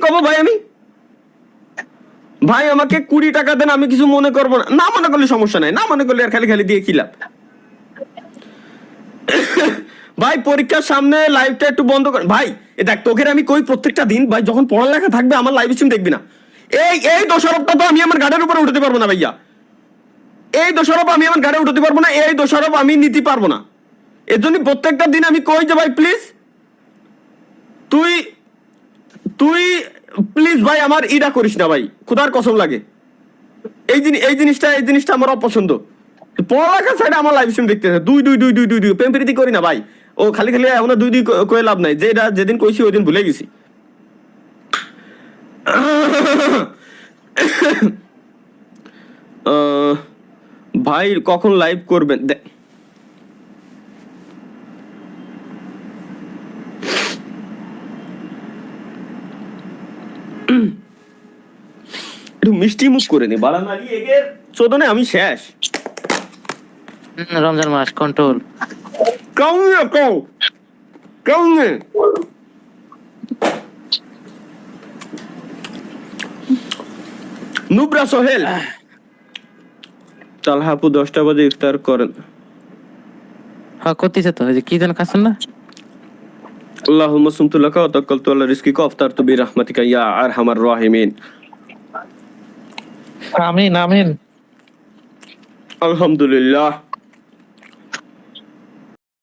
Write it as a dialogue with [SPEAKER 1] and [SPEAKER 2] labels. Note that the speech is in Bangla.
[SPEAKER 1] কব ভাই আমি? ভাই আমাকে 20 টাকা দেন, আমি কিছু মনে করবো না। না মনে করলে সমস্যা নাই, না মনে করলে আর খালি খালি দিয়ে কি লাভ? ভাই পরীক্ষার সামনে লাইভটা একটু বন্ধ কর ভাই। এ দেখ তোকে আমি কই প্রত্যেকটা দিন ভাই, যখন পড়ালেখা থাকবে আমার লাইভ স্ট্রিম দেখবি না। এই দোষারোপটা তো আমি আমার গাড়ির উপরে উঠতে পারবো না ভাইয়া। এই দোষারোপ আমি আমার গাড়ি উঠতে পারবো না, এই দোষারোপ আমি নিতে পারবো না। এর জন্য প্রত্যেকটা দিন আমি কই যে ভাই প্লিজ তুই তুই প্লিজ ভাই আমার ইডা করিস না ভাই, খুদার কসম লাগে। এই জিনিসটা আমার অপছন্দ। পড়ালেখা সাইডে আমার লাইভ স্ট্রিম দেখতে দুই প্রেম প্রীতি করি না ভাই। ও খালি খালি এখন দুই কয়ে লাভ নাই, যেটা যেদিন কইছি ওই দিন ভুলে গেছি। ভাই কখন লাইভ করবেন? একটু মিষ্টি মুখ করে নি বাড়ামারি এগের চোদনে আমি শেষ।
[SPEAKER 2] রমজান মাস কন্ট্রোল
[SPEAKER 1] কাউনে নুবরা সোহেল তালহাপু 10টা বাজে ইফতার করেন।
[SPEAKER 2] হ্যাঁ করতেছে তো, যে কি যেন খাচ্ছেন না।
[SPEAKER 1] আল্লাহুম্মা সুমতু লাকা ওয়া তাওয়াক্কালতু আলা রিজকিকা ওয়া আফতারতু বিরাহমাতিকা ইয়া আরহামার রাহিমিন।
[SPEAKER 2] আমিন আমিন।
[SPEAKER 1] আলহামদুলিল্লাহ।